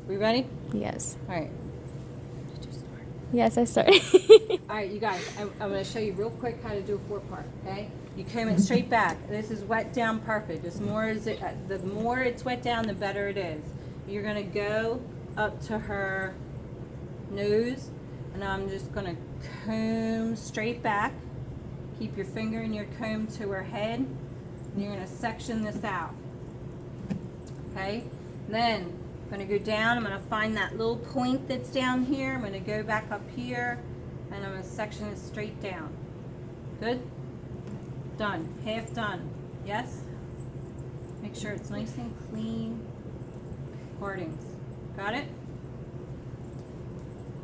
We ready? Yes. All right. Yes, I started. All right, you guys, I'm going to show you real quick how to do a four-part, okay? You comb it straight back. This is wet down perfect. The more it's wet down, the better it is. You're going to go up to her nose, and I'm just going to comb straight back. Keep your finger in your comb to her head, and you're going to section this out, okay? Then I'm going to go down. I'm going to find that little point that's down here. I'm going to go back up here, and I'm going to section it straight down. Good? Done. Half done. Yes? Make sure it's nice and clean partings. Got it?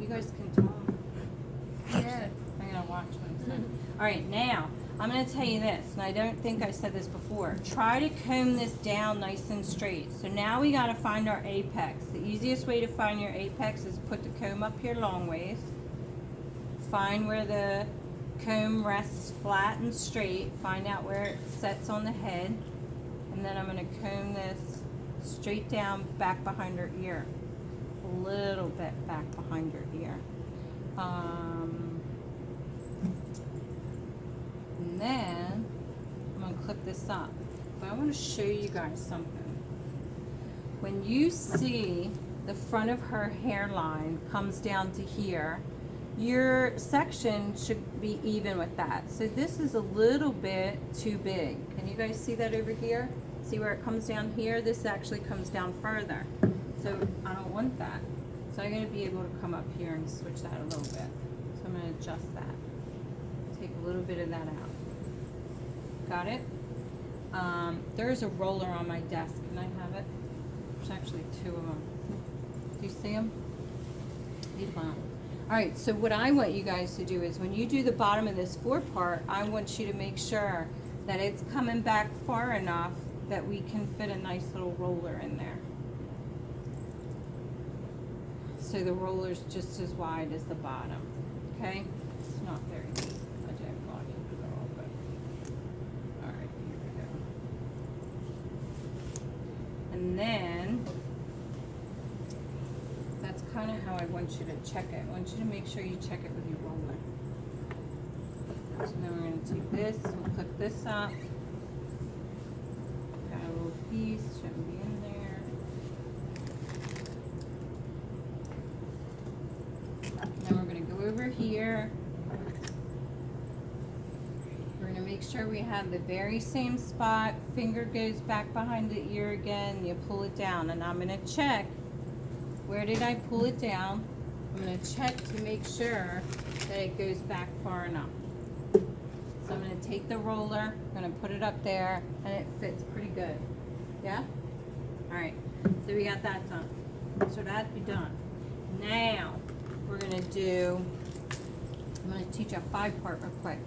You guys can talk. Yeah. I'm going to watch what I'm saying. All right, now, I'm going to tell you this, and I don't think I said this before. Try to comb this down nice and straight. So now we got to find our apex. The easiest way to find your apex is put the comb up here long ways. Find where the comb rests flat and straight. Find out where it sets on the head. And then I'm going to comb this straight down back behind her ear. A little bit back behind her ear. And then I'm going to clip this up. But I want to show you guys something. When you see the front of her hairline comes down to here, your section should be even with that. So this is a little bit too big. Can you guys see that over here? See where it comes down here? This actually comes down further. So I don't want that. So I'm going to be able to come up here and switch that a little bit. So I'm going to adjust that. Take a little bit of that out. Got it? There's a roller on my desk. Can I have it? There's actually two of them. Do you see them? These one. All right, so what I want you guys to do is when you do the bottom of this four-part, I want you to make sure that it's coming back far enough that we can fit a nice little roller in there. So the roller's just as wide as the bottom, okay? It's not very deep. I don't want it at all, but all right, here we go. And then that's kind of how I want you to check it. I want you to make sure you check it with your roller. So now we're going to take this, we'll clip this up. Got a little piece, shouldn't be in there. Then we're going to go over here. We're going to make sure we have the very same spot. Finger goes back behind the ear again. You pull it down. And I'm going to check. Where did I pull it down? I'm going to check to make sure that it goes back far enough. So I'm going to take the roller. I'm going to put it up there. And it fits pretty good. Yeah? Alright. So we got that done. So that'd be done. Now, we're going to do, I'm going to teach a 5-part real quick.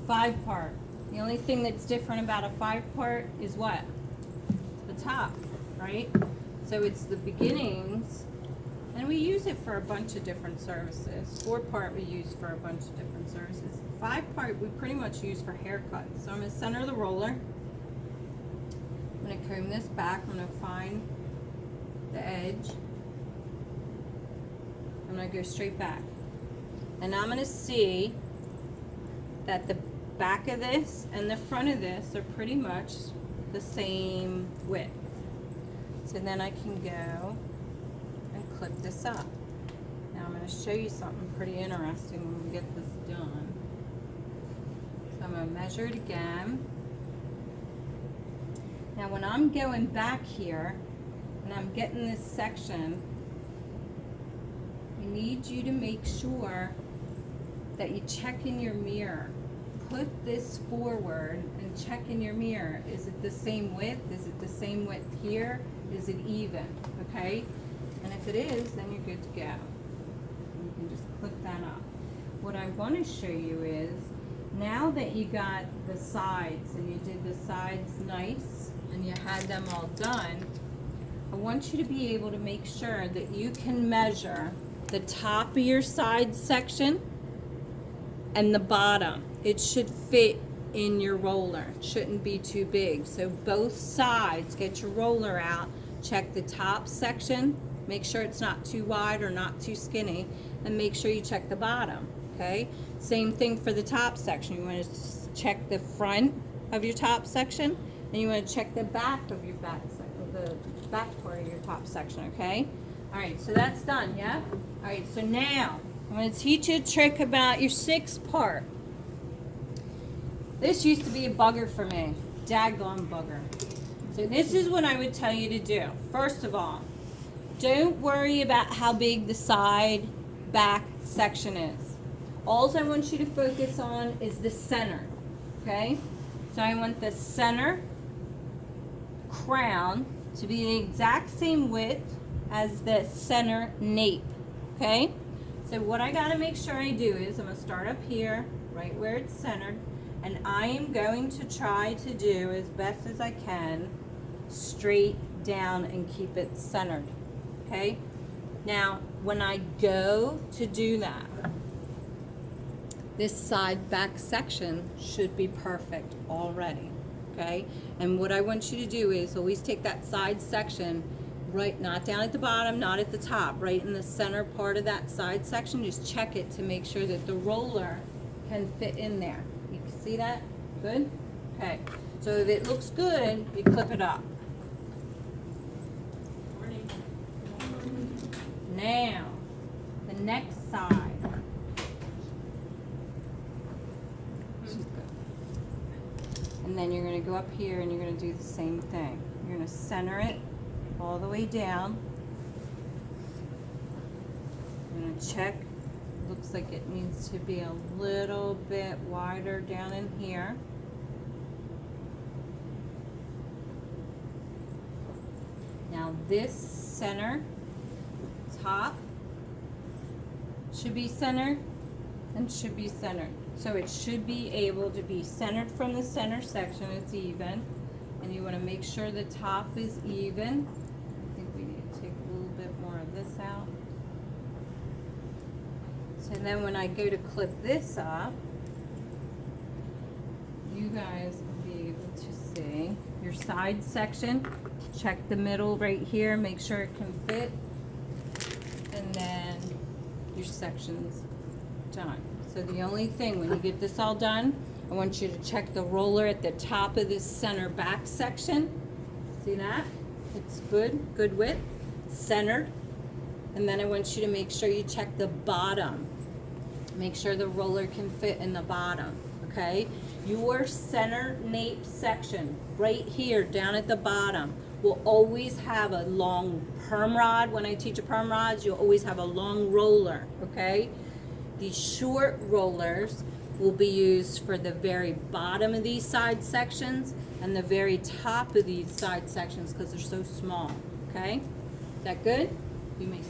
5-part. The only thing that's different about a 5-part is what? The top, right? So it's the beginnings, and we use it for a bunch of different services. 4-part we use for a bunch of different services. 5-part we pretty much use for haircuts. So I'm going to center the roller. I'm going to comb this back. I'm going to find the edge. I'm going to go straight back. And I'm going to see that the back of this and the front of this are pretty much the same width. So then I can go and clip this up. Now I'm going to show you something pretty interesting when we get this done. So I'm going to measure it again. Now when I'm going back here and I'm getting this section, I need you to make sure that you check in your mirror. Put this forward and check in your mirror. Is it the same width? Is it the same width here? Is it even? Okay? And if it is, then you're good to go. And you can just clip that up. What I want to show you is, now that you got the sides and you did the sides nice and you had them all done, I want you to be able to make sure that you can measure the top of your side section and the bottom. It should fit in your roller. It shouldn't be too big. So both sides, get your roller out, check the top section Make sure it's not too wide or not too skinny, and make sure you check the bottom, okay? Same thing for the top section. You want to check the front of your top section, and you want to check the back of your back section, the back part of your top section, okay? All right, so that's done, yeah? All right, so now I'm going to teach you a trick about your 6th part. This used to be a bugger for me. Daggone bugger. So this is what I would tell you to do. First of all, don't worry about how big the side back section is. All I want you to focus on is the center, okay? So I want the center crown to be the exact same width as the center nape, okay? So what I gotta make sure I do is I'm gonna start up here, right where it's centered, and I am going to try to do as best as I can straight down and keep it centered, okay? Now, when I go to do that, this side back section should be perfect already, okay? And what I want you to do is always take that side section, right, not down at the bottom, not at the top, right in the center part of that side section. Just check it to make sure that the roller can fit in there. You can see that? Good? Okay. So if it looks good, you clip it up. Now, the next side. And then you're going to go up here and you're going to do the same thing. You're going to center it all the way down. I'm going to check. Looks like it needs to be a little bit wider down in here. Now this center top should be centered and should be centered. So it should be able to be centered from the center section. It's even. And you want to make sure the top is even. I think we need to take a little bit more of this out. So then when I go to clip this up, you guys will be able to see your side section. Check the middle right here, make sure it can fit. And then your section's done. So the only thing, when you get this all done, I want you to check the roller at the top of this center back section. See that? It's good width, centered. And then I want you to make sure you check the bottom. Make sure the roller can fit in the bottom, okay? Your center nape section, right here, down at the bottom, will always have a long perm rod. When I teach a perm rods, you'll always have a long roller, okay? These short rollers will be used for the very bottom of these side sections and the very top of these side sections because they're so small, okay? Is that good? You may